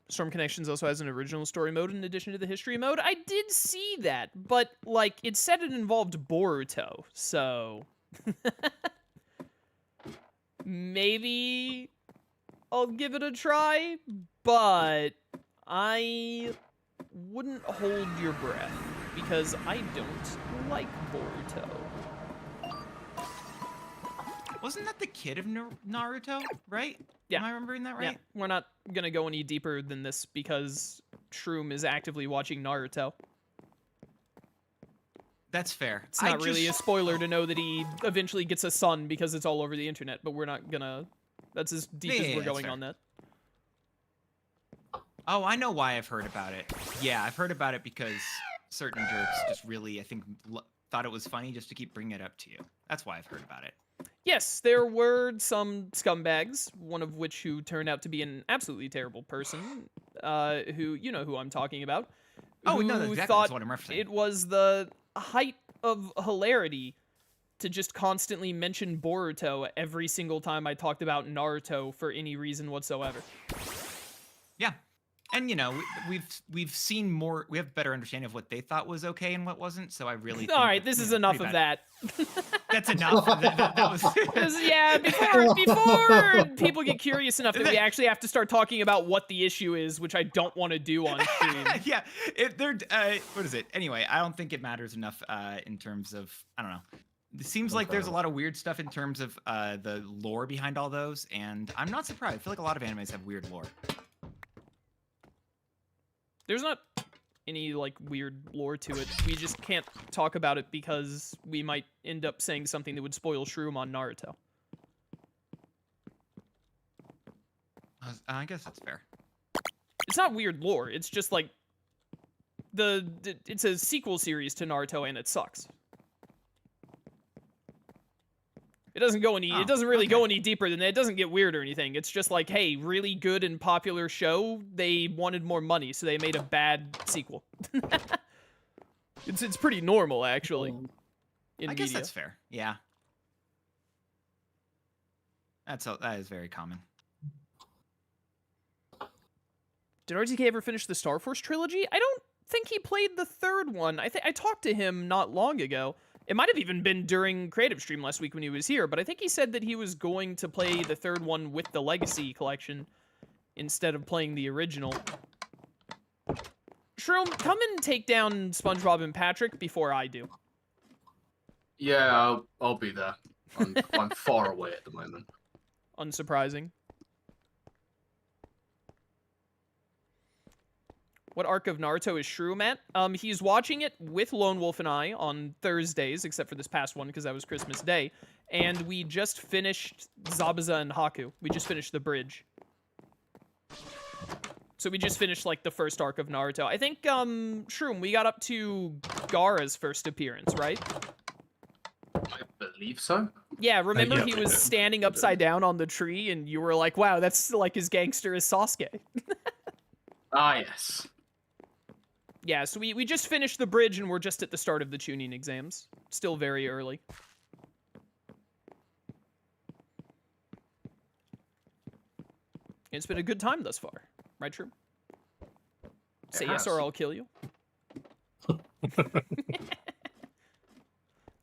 Storm Connections also has an original story mode in addition to the history mode. I did see that, but like it said it involved Boruto, so maybe I'll give it a try, but I wouldn't hold your breath because I don't like Boruto. Wasn't that the kid of Naruto, right? Yeah. Am I remembering that right? Yeah, we're not gonna go any deeper than this because Shroom is actively watching Naruto. That's fair. It's not really a spoiler to know that he eventually gets a son because it's all over the internet, but we're not gonna... That's as deep as we're going on that. Oh, I know why I've heard about it. Yeah, I've heard about it because certain jerks just really, I think, thought it was funny just to keep bringing it up to you. That's why I've heard about it. Yes, there were some scumbags, one of which who turned out to be an absolutely terrible person, who, you know who I'm talking about. Oh, no, that's exactly what I'm referencing. It was the height of hilarity to just constantly mention Boruto every single time I talked about Naruto for any reason whatsoever. Yeah. And, you know, we've seen more, we have a better understanding of what they thought was okay and what wasn't, so I really think... All right, this is enough of that. That's enough. that was... Yeah, before people get curious enough that we actually have to start talking about what the issue is, which I don't want to do on stream. Yeah, what is it? Anyway, I don't think it matters enough in terms of, I don't know. It seems like there's a lot of weird stuff in terms of the lore behind all those, and I'm not surprised. I feel like a lot of animes have weird lore. There's not any, like, weird lore to it. We just can't talk about it because we might end up saying something that would spoil Shroom on Naruto. I guess that's fair. It's not weird lore. It's just, like, it's a sequel series to Naruto, and it sucks. It doesn't go any. It doesn't really go any deeper than that. It doesn't get weird or anything. It's just like, hey, really good and popular show. They wanted more money, so they made a bad sequel. It's pretty normal, actually. I guess that's fair. Yeah. That is very common. Did RTK ever finish the Star Force trilogy? I don't think he played the third one. I talked to him not long ago. It might have even been during Creative Stream last week when he was here, but I think he said that he was going to play the third one with the Legacy Collection instead of playing the original. Shroom, come and take down SpongeBob and Patrick before I do. Yeah, I'll be there. I'm far away at the moment. Unsurprising. What arc of Naruto is Shroom at? He's watching it with Lone Wolf and I on Thursdays, except for this past one because that was Christmas Day. And we just finished Zabuza and Haku. We just finished the bridge. So we just finished, like, the first arc of Naruto. I think, Shroom, we got up to Gaara's first appearance, right? I believe so. Yeah, remember he was standing upside down on the tree, and you were like, wow, that's like as gangster as Sasuke. Ah, yes. Yeah, so we just finished the bridge, and we're just at the start of the tuning exams. Still very early. It's been a good time thus far. Right, True? Say yes or I'll kill you.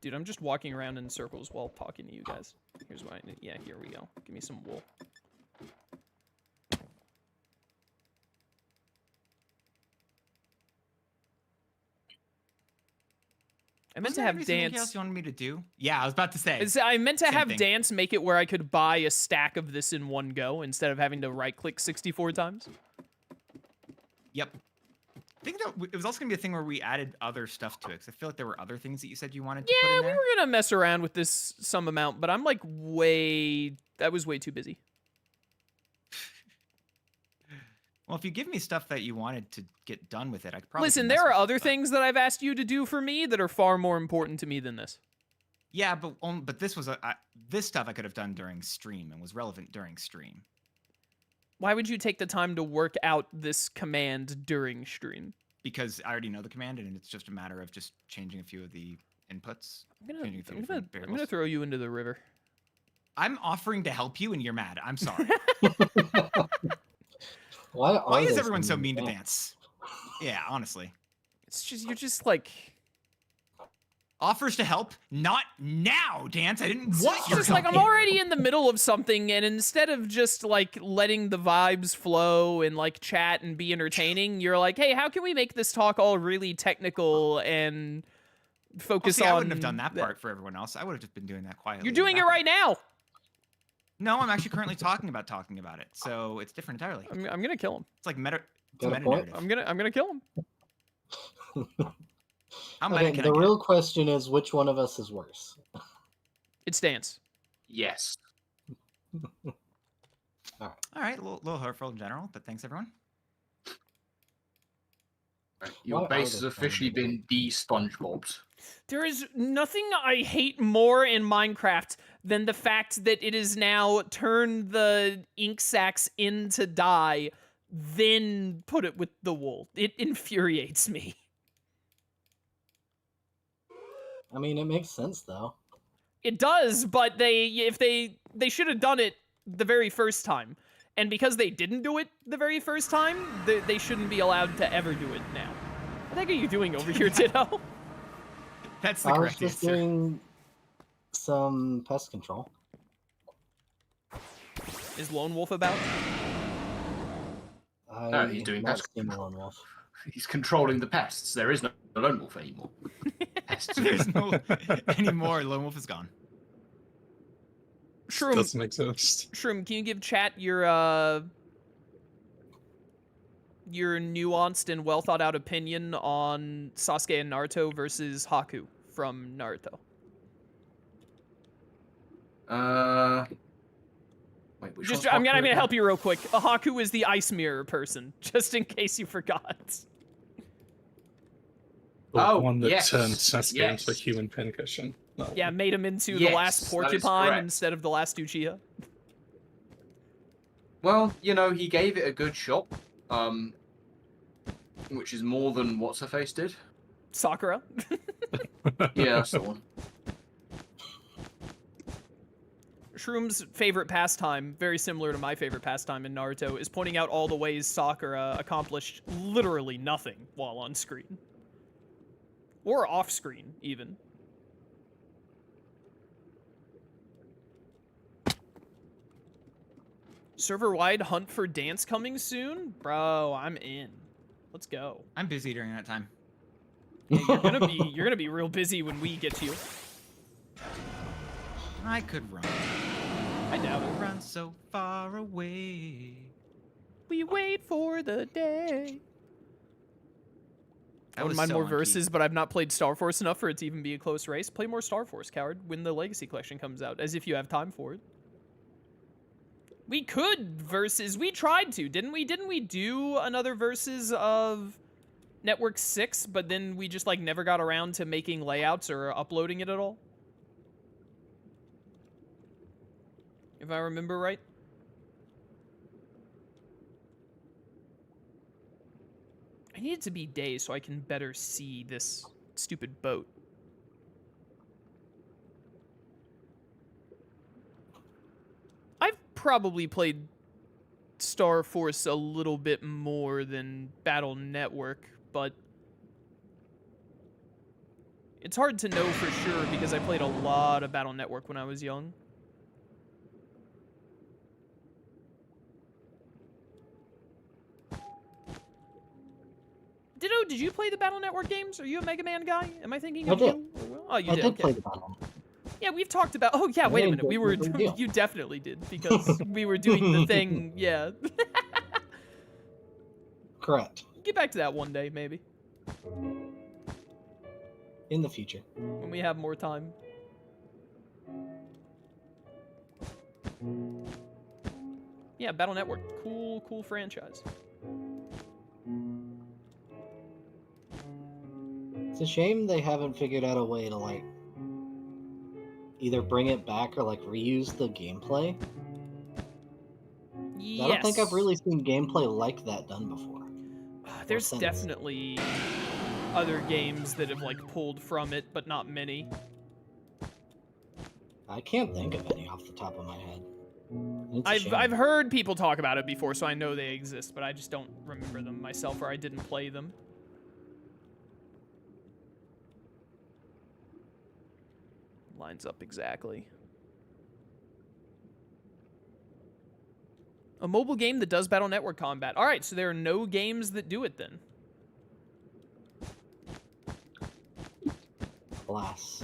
Dude, I'm just walking around in circles while talking to you guys. Here's what I need. Yeah, here we go. Give me some wool. I meant to have Dance. Anything else you wanted me to do? Yeah, I was about to say. I meant to have Dance make it where I could buy a stack of this in one go instead of having to right-click 64 times. Yep. I think that it was also going to be a thing where we added other stuff to it, because I feel like there were other things that you said you wanted to put in there. Yeah, we were going to mess around with this some amount, but I'm like I was way too busy. Well, if you give me stuff that you wanted to get done with it, I could probably... Listen, there are other things that I've asked you to do for me that are far more important to me than this. Yeah, but this was this stuff I could have done during stream and was relevant during stream. Why would you take the time to work out this command during stream? Because I already know the command, and it's just a matter of just changing a few of the inputs. I'm gonna throw you into the river. I'm offering to help you, and you're mad. I'm sorry. Why is everyone so mean to Dance? Yeah, honestly. It's just you're just like offers to help, not now, Dance. I didn't want your just help. like I'm already in the middle of something, and instead of just like letting the vibes flow and like chat and be entertaining, you're like, hey, how can we make this talk all really technical and focus on? I wouldn't have done that part for everyone else. I would have just been doing that quietly. You're doing it right now. No, I'm actually currently talking about it, so it's different entirely. I'm gonna kill him. It's like meta. Got a point? I'm gonna kill him. How Okay, meta can the I get? real question is, which one of us is worse? It's Dance. Yes. All right, a little hurtful in general, but thanks everyone. Right, your Why base are has they officially been de-SpongeBobbed. There is nothing I hate more in Minecraft than the fact that it is now turn the ink sacs into dye, then put it with the wool. It infuriates me. I mean, it makes sense though. It does, but they should have done it the very first time. And because they didn't do it the very first time, they shouldn't be allowed to ever do it now. What the heck are you doing over here, Ditto? That's the I was correct just answer. doing some pest control. Is Lone Wolf about? I he's doing have not pest seen control. Lone Wolf. He's controlling the pests. There is no lone wolf anymore. Pests. There's no anymore. Lone Wolf is gone. Shroom, Doesn't exist. Shroom, can you give chat your nuanced and well thought out opinion on Sasuke and Naruto versus Haku from Naruto? Wait, which Just, one's I'm gonna Haku help you real quick. Haku is the ice mirror person, just in case you forgot. The Oh, one that yes, turned Sasuke yes. into a human pincushion. No. Yeah, made him into the Yes, last that is porcupine correct. instead of the last Uchiha. Well, you know, he gave it a good shot, which is more than what's her face did. Sakura. Yeah, that's the one. Shroom's favorite pastime, very similar to my favorite pastime in Naruto, is pointing out all the ways Sakura accomplished literally nothing while on screen. Or off screen, even. Server-wide hunt for Dance coming soon? Bro, I'm in. Let's go. I'm busy during that time. Yeah, you're gonna be real busy when we get to you. I could run. I doubt it. Run so far away. We wait for the day. I That wouldn't was mind so more on key. verses, but I've not played Star Force enough for it to even be a close race. Play more Star Force, coward, when the Legacy Collection comes out, as if you have time for it. We could versus. We tried to, didn't we? Didn't we do another versus of Network 6, but then we just like never got around to making layouts or uploading it at all? If I remember right. I need it to be day so I can better see this stupid boat. I've probably played Star Force a little bit more than Battle Network, but it's hard to know for sure because I played a lot of Battle Network when I was young. Ditto, did you play the Battle Network games? Are you a Mega Man guy? Am I thinking of I did. you? Or Will? Oh, you I did. did Okay. play the battle. Yeah, we've talked about. Oh, yeah. Wait a Yeah, minute. We were. no big deal. You definitely did because we were doing the thing. Yeah. Correct. Get back to that one day, maybe, In the future. when we have more time. Yeah, Battle Network. Cool franchise. It's a shame they haven't figured out a way to like either bring it back or like reuse the gameplay. Yes. I don't think I've really seen gameplay like that done before. There's sense. definitely other games that have like pulled from it, but not many. I can't think of any off the top of my head. It's a I've shame. I've heard people talk about it before, so I know they exist, but I just don't remember them myself, or I didn't play them. Lines up exactly. A mobile game that does Battle Network combat. All right, so there are no games that do it then. Alas.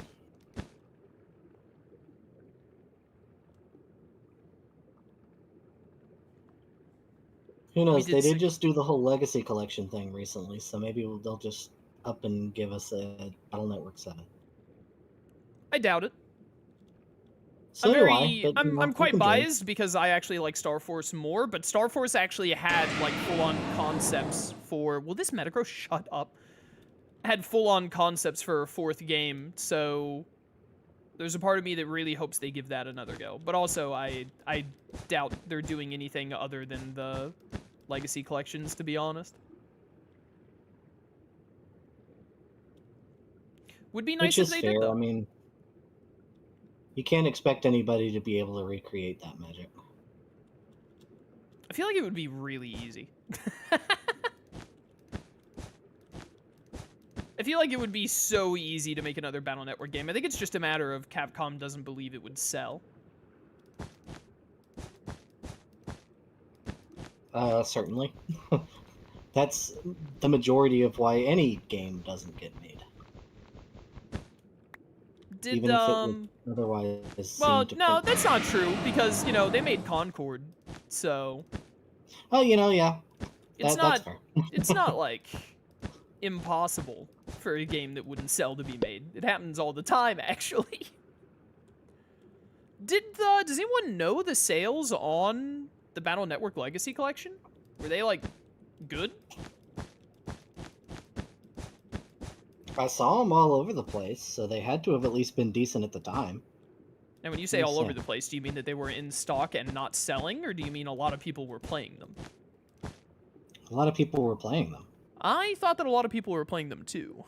Who knows? did They did six- just do the whole Legacy Collection thing recently, so maybe they'll just up and give us a Battle Network 7. I doubt it. So I'm do very, I, but, you know, I'm you quite can dream. biased because I actually like Star Force more, but Star Force actually had like full-on concepts for. Will this Metagross shut up? Had full-on concepts for a 4th game, so there's a part of me that really hopes they give that another go. But also, I doubt they're doing anything other than the Legacy collections, to be honest. Would be nice Which if is they fair. did, though. I mean, you can't expect anybody to be able to recreate that magic. I feel like it would be really easy. I feel like it would be so easy to make another Battle Network game. I think it's just a matter of Capcom doesn't believe it would sell. Certainly. That's the majority of why any game doesn't get made. Did, Even if it would otherwise well, seem to no, quite- that's not true, because, you know, they made Concord, so Oh, you know, yeah. it's That's not, fair. it's not, like, impossible for a game that wouldn't sell to be made. It happens all the time, actually. Does anyone know the sales on the Battle Network Legacy Collection? Were they, like, good? I saw them all over the place, so they had to have at least been decent at the time. And when you say Let me all over see. the place, do you mean that they were in stock and not selling, or do you mean a lot of people were playing them? A lot of people were playing them. I thought that a lot of people were playing them too.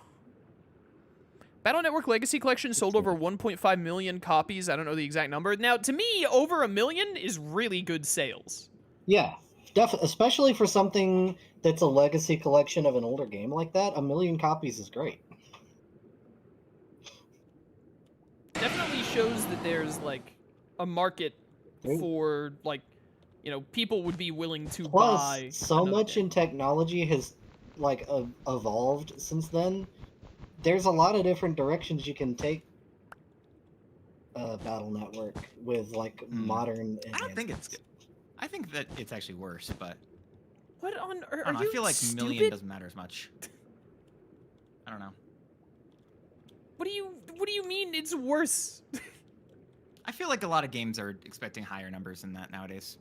Battle Network Legacy Collection sold over 1.5 million copies. I don't know the exact number. Now, to me, over 1 million is really good sales. Yeah, especially for something that's a legacy collection of an older game like that. 1 million copies is great. Definitely shows that there's, like, a market Right. for, like, you know, people would be willing to Plus, buy so another much game. in technology has like evolved since then. There's a lot of different directions you can take Battle Network with like modern. I don't think it's advancements. good. I think that it's actually worse, but What on earth? I Are don't know. you I feel like stupid? million doesn't matter as much. I don't know. What do you mean it's worse? I feel like a lot of games are expecting higher numbers than that nowadays.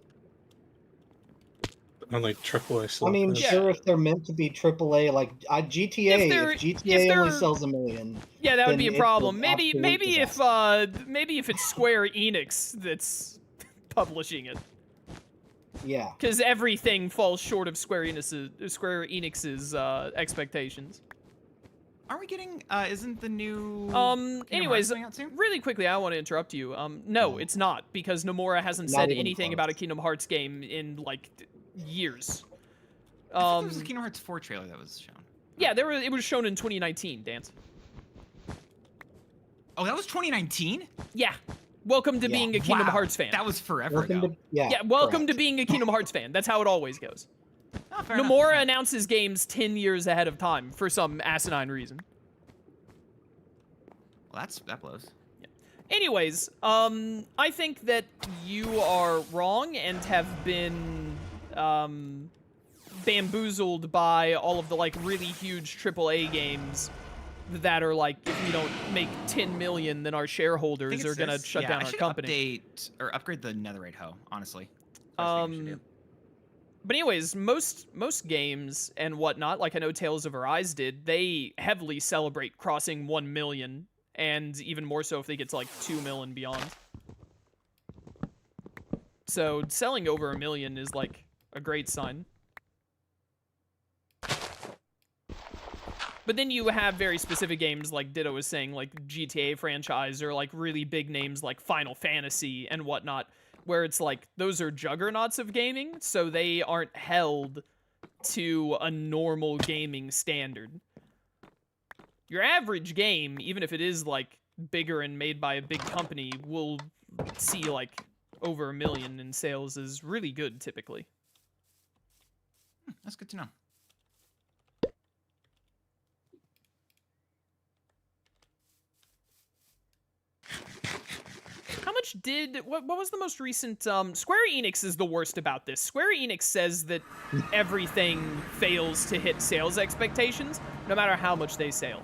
On like AAA stuff. I mean, Yeah. sure, if they're meant to be AAA, like GTA, if GTA only sells 1 million, Yeah, that would then be a it's problem. an Maybe absolute if it's Square Enix that's publishing it, yeah. because everything falls short of Square Enix's expectations. Aren't we getting? Isn't the new? Anyways, coming out soon? really quickly, I don't want to interrupt you. No, it's not, because Nomura hasn't Not said even anything close. about a Kingdom Hearts game in like years. I thought there was a Kingdom Hearts 4 trailer that was shown. Yeah, it was shown in 2019, Dance. Oh, that was 2019. Yeah. Welcome to Yeah. being a Kingdom Wow, Hearts fan. That was forever Welcome ago. to, yeah. Yeah, welcome to correct. being a Kingdom Hearts fan. That's how it always goes. Oh, fair enough, Nomura fair enough. announces games 10 years ahead of time for some asinine reason. Well, that blows. Anyways, I think that you are wrong and have been bamboozled by all of the like really huge AAA games that are like, if we don't make 10 million, then our I think shareholders it's are gonna this. shut Yeah, down I our should company. update or upgrade the Netherite hoe. Honestly. That's what we should do. But anyways, most games and whatnot, like I know Tales of Arise did, they heavily celebrate crossing 1 million, and even more so if they get to like 2 mil and beyond. So selling over 1 million is like a great sign. But then you have very specific games like Ditto was saying, like GTA franchise, or like really big names like Final Fantasy and whatnot, where it's like those are juggernauts of gaming, so they aren't held to a normal gaming standard. Your average game, even if it is like bigger and made by a big company, will see like over 1 million in sales is really good typically. That's good to know. How much did what was the most recent Square Enix is the worst about this. Square Enix says that everything fails to hit sales expectations no matter how much they sell.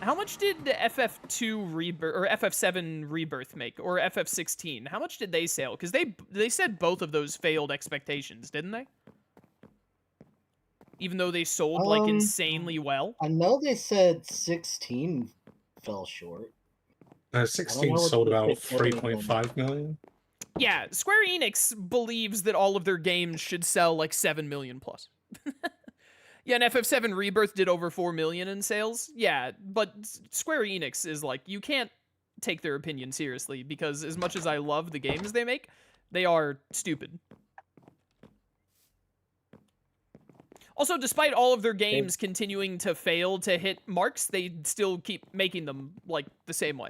How much did FF2 Rebirth or FF7 Rebirth make, or FF16? How much did they sell? Cuz they said both of those failed expectations, didn't they? Even though they sold like insanely well. I know they said 16 fell short. 16 what sold they about said 3.5 million. Yeah, Square Enix believes that all of their games should sell like 7 million plus. Yeah, and FF7 Rebirth did over 4 million in sales. Yeah, but Square Enix is like, you can't take their opinion seriously, because as much as I love the games they make, they are stupid. Also, despite all of their games continuing to fail to hit marks, they still keep making them like the same way.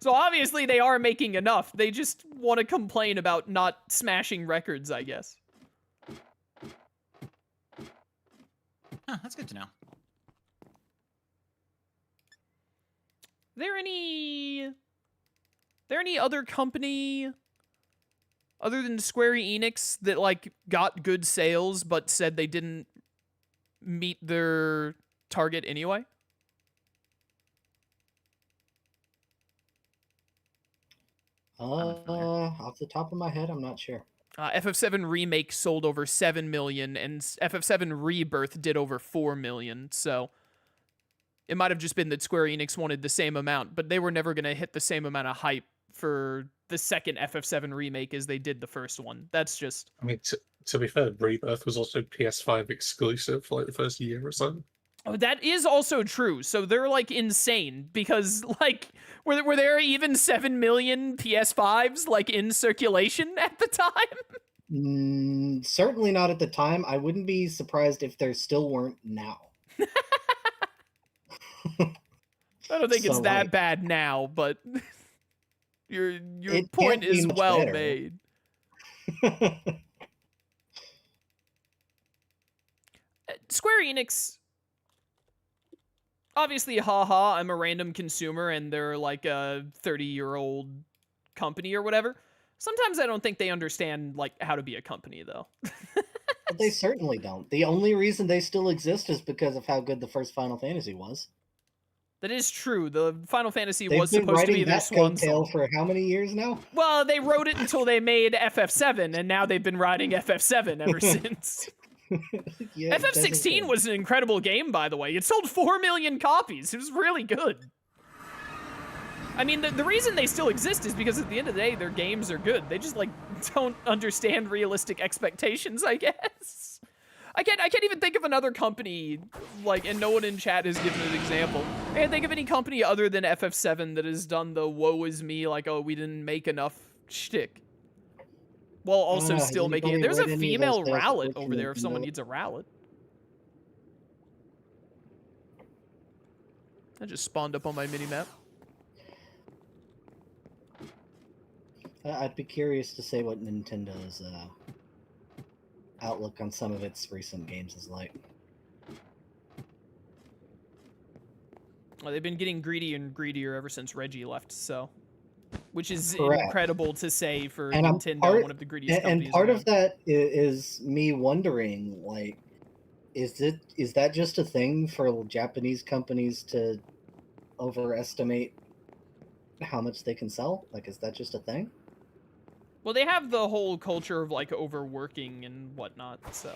So obviously they are making enough. They just want to complain about not smashing records, I guess. Huh, that's good to know. There any other company other than Square Enix that like got good sales but said they didn't meet their target anyway? Off the top of my head, I'm not sure. FF7 Remake sold over 7 million, and FF7 Rebirth did over 4 million, so it might have just been that Square Enix wanted the same amount, but they were never going to hit the same amount of hype for the second FF7 Remake as they did the first one. That's just... I mean, to be fair, Rebirth was also PS5 exclusive for like the first year or so. Oh, that is also true. So they're like insane because like were there even 7 million PS5s like in circulation at the time? Certainly not at the time. I wouldn't be surprised if there still weren't now. I don't think it's So, that like, bad now, but your it point can't be is much well better. made. Square Enix, obviously, haha, I'm a random consumer and they're like a 30-year-old company or whatever. Sometimes I don't think they understand like how to be a company though. But they certainly don't. The only reason they still exist is because of how good the first Final Fantasy was. That is true. The Final Fantasy They've was been supposed to be writing their that swan coattail song. for how many years now? Well, they wrote it until they made FF7, and now they've been writing FF7 ever since. Yeah, it doesn't FF16 work. was an incredible game, by the way. It sold 4 million copies. It was really good. I mean, the reason they still exist is because at the end of the day, their games are good. They just, like, don't understand realistic expectations, I guess. I can't even think of another company, like, and no one in chat has given an example. I can't think of any company other than FF7 that has done the woe is me, like, oh, we didn't make enough shtick. While also still making it. There's a female rowlet over there if someone needs a rowlet. That just spawned up on my mini-map. I'd be curious to say what Nintendo's outlook on some of its recent games is like. Well, they've been getting greedy and greedier ever since Reggie left, so... Which is Correct. incredible to say for And Nintendo, one of the greediest companies. And part around. of that is me wondering, like, is that just a thing for Japanese companies to overestimate how much they can sell? Like, is that just a thing? Well, they have the whole culture of, like, overworking and whatnot, so...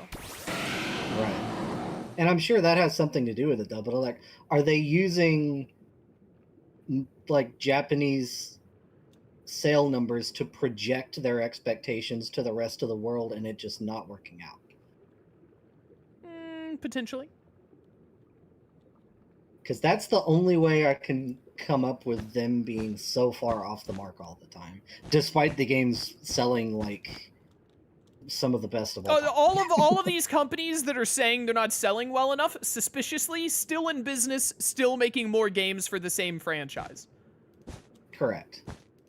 Right. And I'm sure that has something to do with it, though. But, like, are they using, like, Japanese sale numbers to project their expectations to the rest of the world and it just not working out? Potentially. Because that's the only way I can come up with them being so far off the mark all the time, despite the games selling like some of the best of all time. All of these companies that are saying they're not selling well enough, suspiciously, still in business, still making more games for the same franchise. Correct.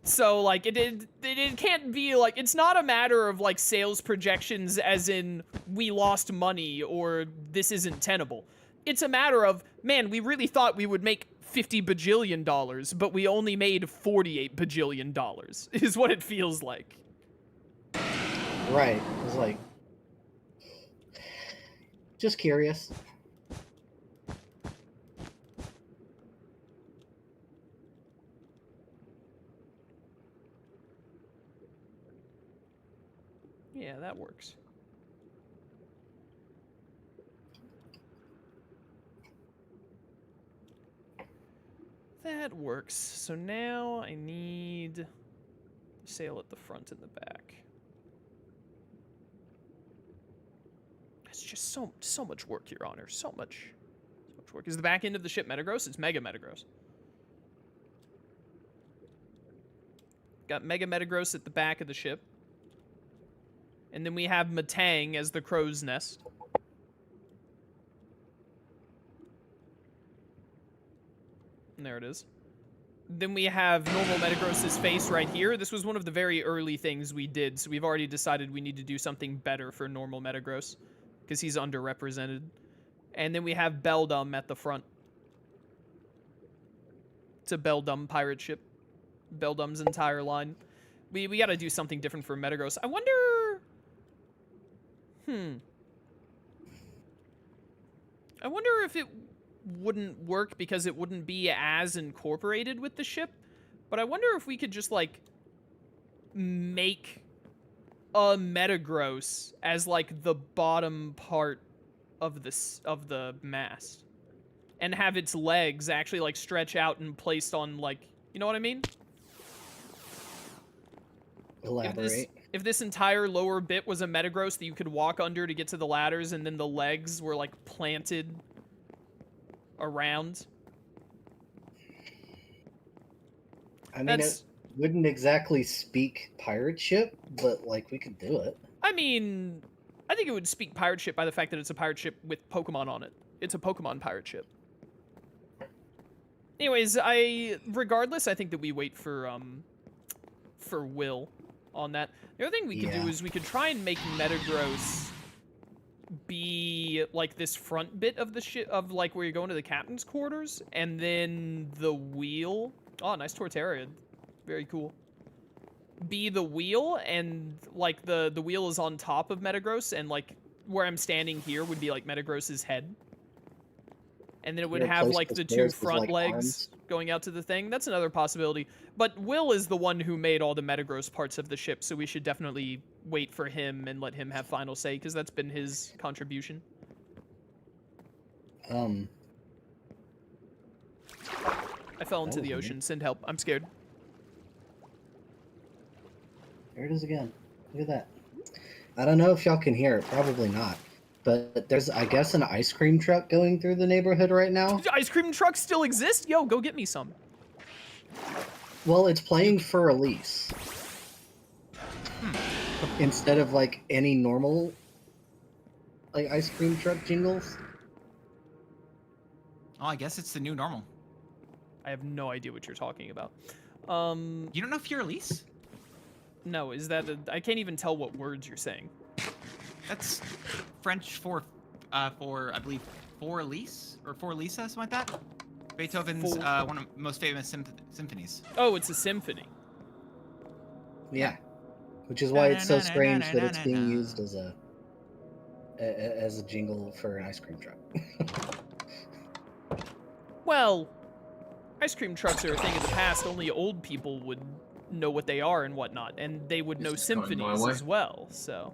So, like, it can't be, like, it's not a matter of, like, sales projections as in, we lost money, or this isn't tenable. It's a matter of, man, we really thought we would make $50 bajillion, but we only made $48 bajillion, is what it feels like. Right. It's like, just curious. Yeah, that works. That works. So now I need sail at the front and the back. That's just so much work, Your Honor. So much work. Is the back end of the ship Metagross? It's Mega Metagross. Got Mega Metagross at the back of the ship. And then we have Matang as the crow's nest. And there it is. Then we have normal Metagross's face right here. This was one of the very early things we did, so we've already decided we need to do something better for normal Metagross, because he's underrepresented. And then we have Beldum at the front. It's a Beldum pirate ship. Beldum's entire line. We gotta do something different for Metagross. I wonder... I wonder if it wouldn't work because it wouldn't be as incorporated with the ship. But I wonder if we could just, like, make a Metagross as, like, the bottom part of the mast. And have its legs actually, like, stretch out and placed on, like... You know what I mean? Elaborate. If this entire lower bit was a Metagross that you could walk under to get to the ladders, and then the legs were, like, planted around. I mean, it wouldn't exactly speak pirate ship, but, like, we could do it. I mean, I think it would speak pirate ship by the fact that it's a pirate ship with Pokemon on it. It's a Pokemon pirate ship. Anyways, regardless, I think that we wait for Will on that. The other thing we could do is we could try and make Metagross be like this front bit of the ship, of like where you're going to the captain's quarters, and then the wheel. Oh, nice Torterra. Very cool. Be the wheel, and like the wheel is on top of Metagross, and like where I'm standing here would be like Metagross's head. And then it would have like the two front legs going out to the thing. That's another possibility. But Will is the one who made all the Metagross parts of the ship, so we should definitely wait for him and let him have final say, because that's been his contribution. I fell into the ocean. Send help. I'm scared. There it is again. Look at that. I don't know if y'all can hear it. Probably not. But there's, I guess, an ice cream truck going through the neighborhood right now. Do ice cream trucks still exist? Yo, go get me some. Well, it's playing for Elise. Instead of, like, any normal, like, ice cream truck jingles. Oh, I guess it's the new normal. I have no idea what you're talking about. You don't know Fiorelise? No, is that I can't even tell what words you're saying. That's French for I believe, for Elise or for Lisa, something like that. Beethoven's one of the most famous symphonies. Oh, it's a symphony. Yeah, which is why it's so strange that it's being used as a jingle for an ice cream truck. Well, ice cream trucks are a thing of the past. Only old people would know what they are and whatnot, and they would know symphonies as well. So.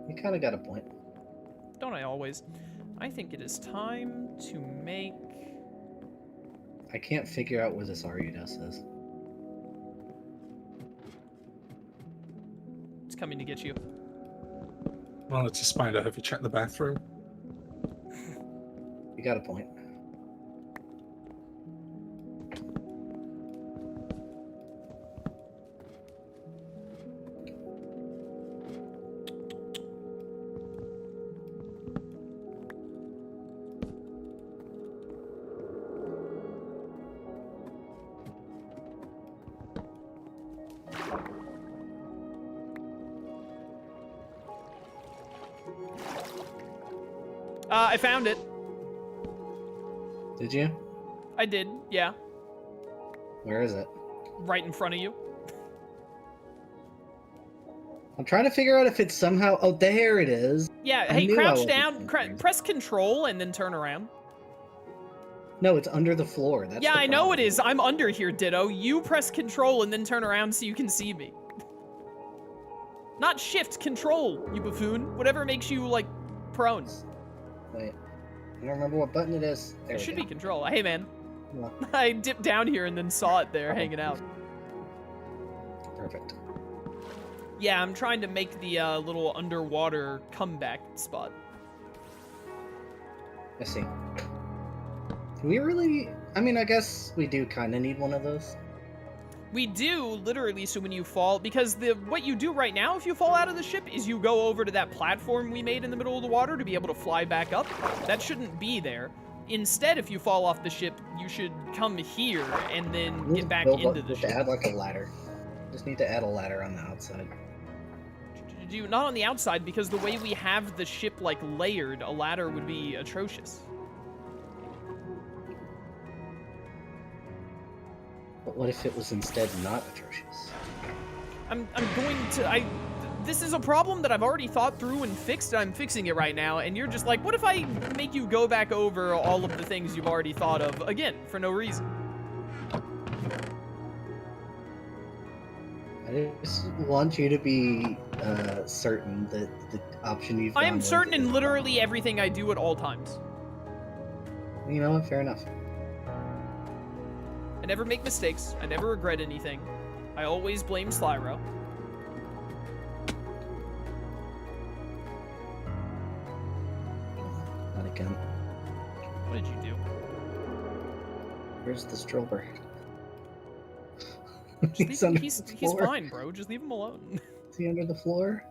You kind of got a point. Don't I always? I think it is time to make... I can't figure out where this Ariudes is. It's coming to get you. Well, it's a spider. Have you checked the bathroom? You got a point. I found it. Did you? I did, yeah. Where is it? Right in front of you. I'm trying to figure out if it's somehow. Oh, there it is. Yeah, I hey, knew I crouch wasn't down, seeing things. press control, and then turn around. No, it's under the floor. That's Yeah, the I know it problem. is. I'm under here, Ditto. You press control and then turn around so you can see me. Not shift, control, you buffoon. Whatever makes you, like, prone. Wait, I don't remember what button it is. There It we should go. be control. Hey, man. Yeah. I dipped down here and then saw it there hanging out. Perfect. Yeah, I'm trying to make the little underwater comeback spot. I see. Do we really? I mean, I guess we do kind of need one of those. We do, literally, so when you fall, because what you do right now if you fall out of the ship is you go over to that platform we made in the middle of the water to be able to fly back up. That shouldn't be there. Instead, if you fall off the ship, you should come here and then get back into the ship. Add like a ladder. Just need to add a ladder on the outside. Not on the outside, because the way we have the ship, like, layered, a ladder would be atrocious. But what if it was instead not atrocious? I'm going to, this is a problem that I've already thought through and fixed, and I'm fixing it right now, and you're just like, what if I make you go back over all of the things you've already thought of, again, for no reason? I just want you to be certain that the option you've I am gone with certain in is- literally everything I do at all times. You know what? Fair enough. I never make mistakes. I never regret anything. I always blame Slyro. Not again. What did you do? Where's the stroller? Just under he's the floor. fine, bro. Just leave him alone. Is he under the floor?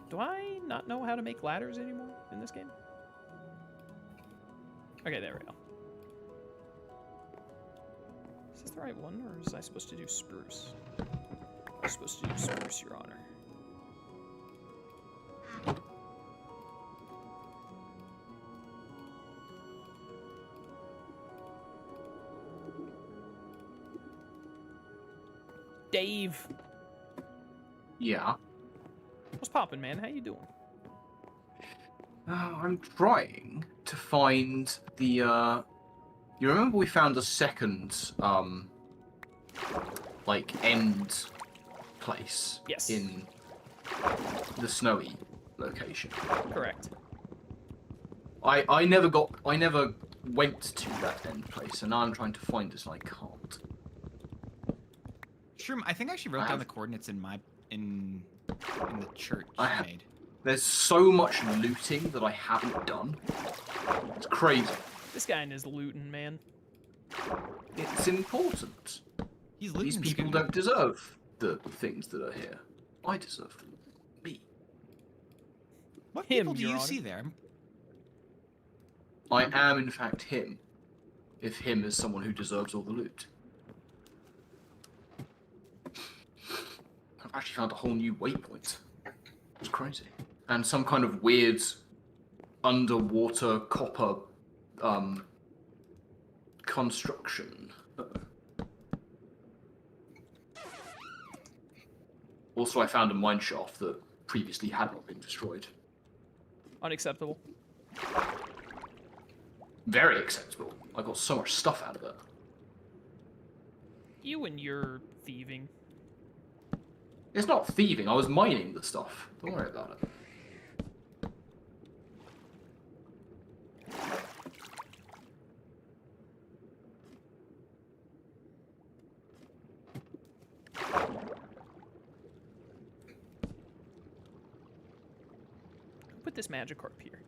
Do I not know how to make ladders anymore in this game? Okay, there we go. Is this the right one, or is I supposed to do spruce? I'm supposed to do spruce, Your Honor. Dave, Yeah. what's poppin', man? How you doing? I'm trying to find the. You remember we found a second, like end place. Yes. In the snowy location. Correct. I never went to that end place, and now I'm trying to find it, and I can't. Shroom, I think I actually wrote down the coordinates in the church I you have- made. There's so much looting that I haven't done. It's crazy. This guy and his looting, man. It's important. He's These looting people don't deserve the things that are here. I deserve them. Me. What Him, people do Your you Honor. see there? I am, in fact, him. If him is someone who deserves all the loot. I've actually found a whole new waypoint. It's crazy. And some kind of weird underwater copper construction. Also, I found a mine shaft that previously had not been destroyed. Unacceptable. Very acceptable. I got so much stuff out of it. You and your thieving. It's not thieving, I was mining the stuff. Don't worry about it. Put this Magikarp here.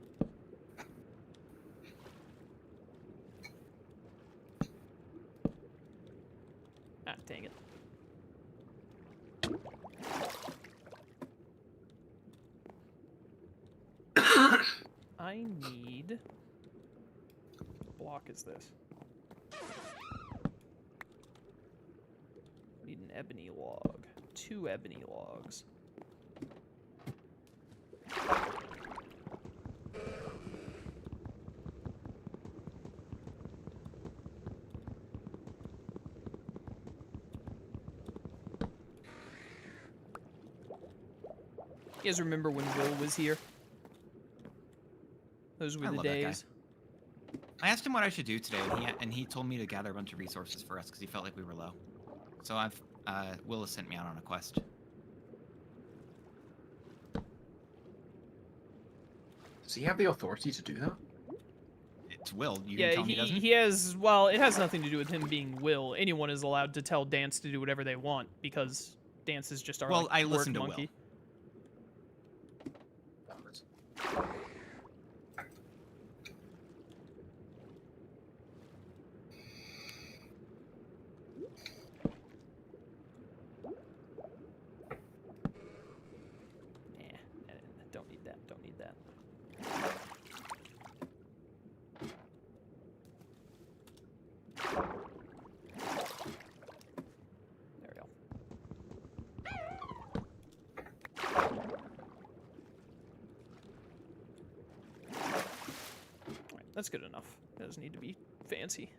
Ah, dang it. I need... What block is this? ebony log. 2 ebony logs. You guys remember when Will was here? Those were I the love that guy. days. I asked him what I should do today, and he told me to gather a bunch of resources for us because he felt like we were low. So Will has sent me out on a quest. Does he have the authority to do that? It's Will. You Yeah, tell me he doesn't? he has. Well, it has nothing to do with him being Will. Anyone is allowed to tell Dance to do whatever they want because Dance is just our Well, like, I work listen to Will. monkey. Don't need that. Don't need that. There we go. Alright, that's good enough. It doesn't need to be fancy.